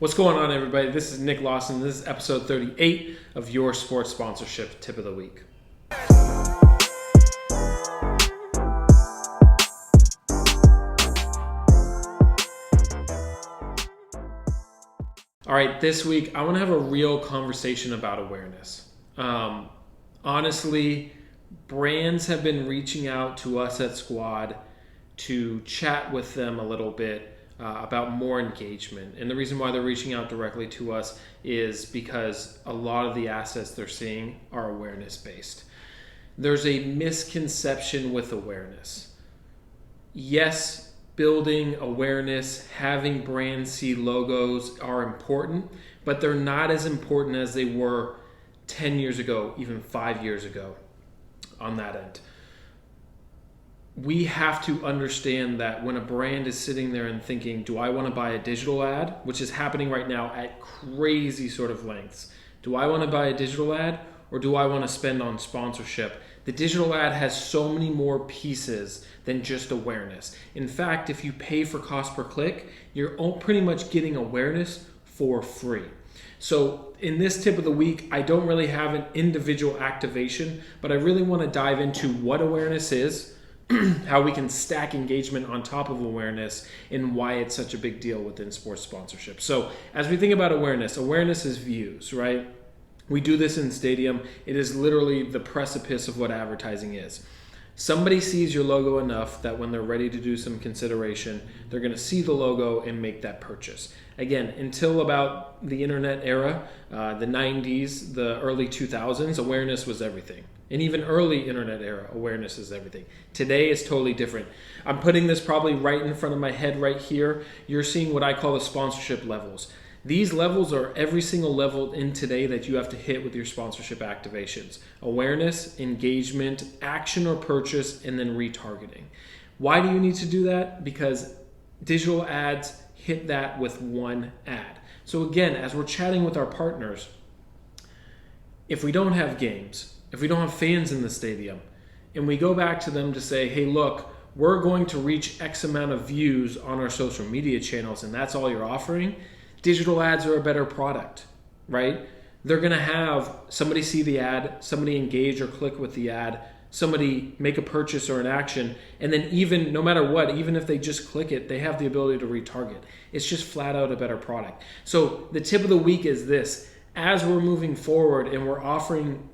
What's going on, everybody? This is Nick Lawson. This is episode 38 of your sports sponsorship tip of the week. All right, this week I want to have a real conversation about awareness. Honestly, brands have been reaching out to us at Squad to chat with them a little bit about more engagement. And the reason why they're reaching out directly to us is because a lot of the assets they're seeing are awareness based. There's a misconception with awareness. Yes, building awareness, having brands see logos are important, but they're not as important as they were 10 years ago, even 5 years ago on that end. We have to understand that when a brand is sitting there and thinking, do I want to buy a digital ad, which is happening right now at crazy sort of lengths. Do I want to buy a digital ad or do I want to spend on sponsorship? The digital ad has so many more pieces than just awareness. In fact, if you pay for cost per click, you're pretty much getting awareness for free. So in this tip of the week, I don't really have an individual activation, but I really want to dive into what awareness is, how we can stack engagement on top of awareness, and why it's such a big deal within sports sponsorship. So as we think about awareness is views, right? We do this in Stadium. It is literally the precipice of what advertising is. Somebody sees your logo enough that when they're ready to do some consideration, they're going to see the logo and make that purchase. Again, until about the internet era, the 90s, the early 2000s, awareness was everything. And even early internet era, awareness is everything. Today is totally different. I'm putting this probably right in front of my head right here. You're seeing what I call the sponsorship levels. These levels are every single level in today that you have to hit with your sponsorship activations. Awareness, engagement, action or purchase, and then retargeting. Why do you need to do that? Because digital ads hit that with one ad. So again, as we're chatting with our partners, if we don't have games, if we don't have fans in the stadium, and we go back to them to say, hey, look, we're going to reach X amount of views on our social media channels, and that's all you're offering, digital ads are a better product, right? They're going to have somebody see the ad, somebody engage or click with the ad, somebody make a purchase or an action, and then even no matter what, even if they just click it, they have the ability to retarget. It's just flat out a better product. So the tip of the week is this: as we're moving forward and we're offering,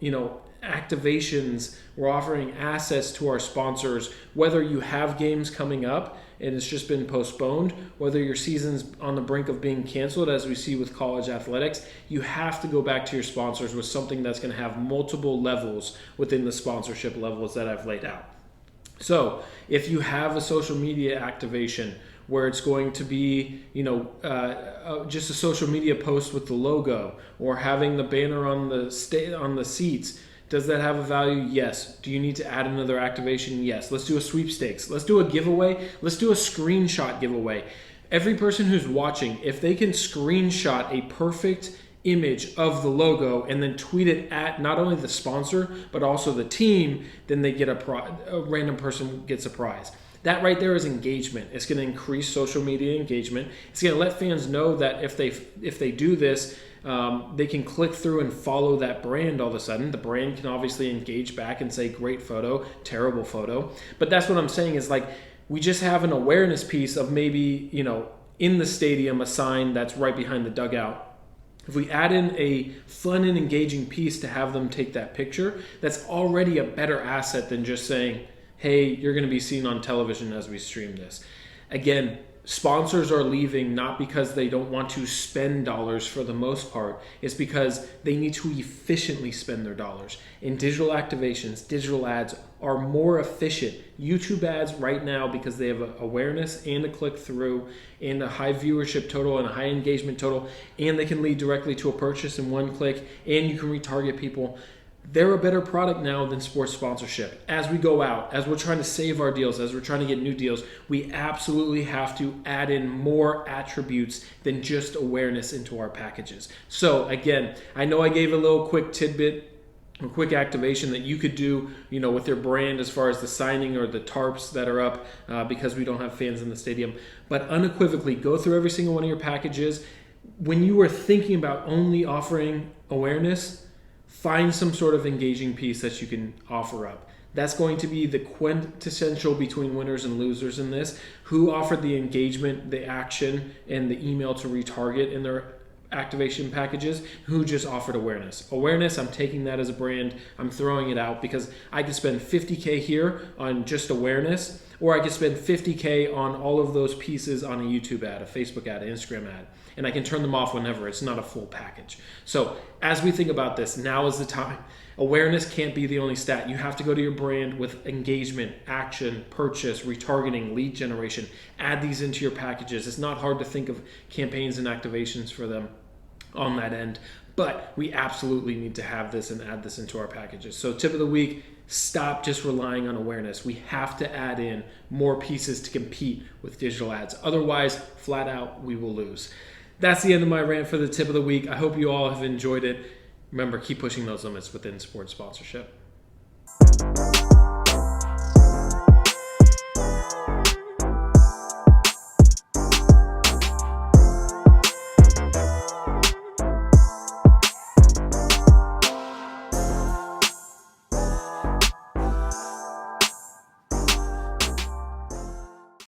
activations, we're offering assets to our sponsors, whether you have games coming up and it's just been postponed, whether your season's on the brink of being canceled, as we see with college athletics, you have to go back to your sponsors with something that's going to have multiple levels within the sponsorship levels that I've laid out. So if you have a social media activation where it's going to be, just a social media post with the logo, or having the banner on the seats, does that have a value? Yes. Do you need to add another activation? Yes. Let's do a sweepstakes. Let's do a giveaway. Let's do a screenshot giveaway. Every person who's watching, if they can screenshot a perfect image of the logo and then tweet it at not only the sponsor but also the team, then they get a random person gets a prize. That right there is engagement. It's going to increase social media engagement. It's going to let fans know that if they do this, they can click through and follow that brand all of a sudden. The brand can obviously engage back and say, great photo, terrible photo. But that's what I'm saying is, like, we just have an awareness piece of maybe, in the stadium, a sign that's right behind the dugout. If we add in a fun and engaging piece to have them take that picture, that's already a better asset than just saying, hey, you're going to be seen on television as we stream this. Again, sponsors are leaving not because they don't want to spend dollars for the most part. It's because they need to efficiently spend their dollars. In digital activations, digital ads are more efficient. YouTube ads right now, because they have awareness and a click-through and a high viewership total and a high engagement total, and they can lead directly to a purchase in one click, and you can retarget people. They're a better product now than sports sponsorship. As we go out, as we're trying to save our deals, as we're trying to get new deals, we absolutely have to add in more attributes than just awareness into our packages. So again, I know I gave a little quick tidbit, a quick activation that you could do, with your brand as far as the signing or the tarps that are up because we don't have fans in the stadium. But unequivocally, go through every single one of your packages. when you are thinking about only offering awareness, find some sort of engaging piece that you can offer up. That's going to be the quintessential between winners and losers in this. Who offered the engagement, the action, and the email to retarget in their activation packages? Who just offered awareness? Awareness, I'm taking that as a brand, I'm throwing it out because I could spend $50K here on just awareness, or I could spend $50K on all of those pieces on a YouTube ad, a Facebook ad, an Instagram ad, and I can turn them off whenever. It's not a full package. So as we think about this, now is the time. Awareness can't be the only stat. You have to go to your brand with engagement, action, purchase, retargeting, lead generation. Add these into your packages. It's not hard to think of campaigns and activations for them on that end, but we absolutely need to have this and add this into our packages. So tip of the week, stop just relying on awareness. We have to add in more pieces to compete with digital ads. Otherwise, flat out, we will lose. That's the end of my rant for the tip of the week. I hope you all have enjoyed it. Remember, keep pushing those limits within sports sponsorship.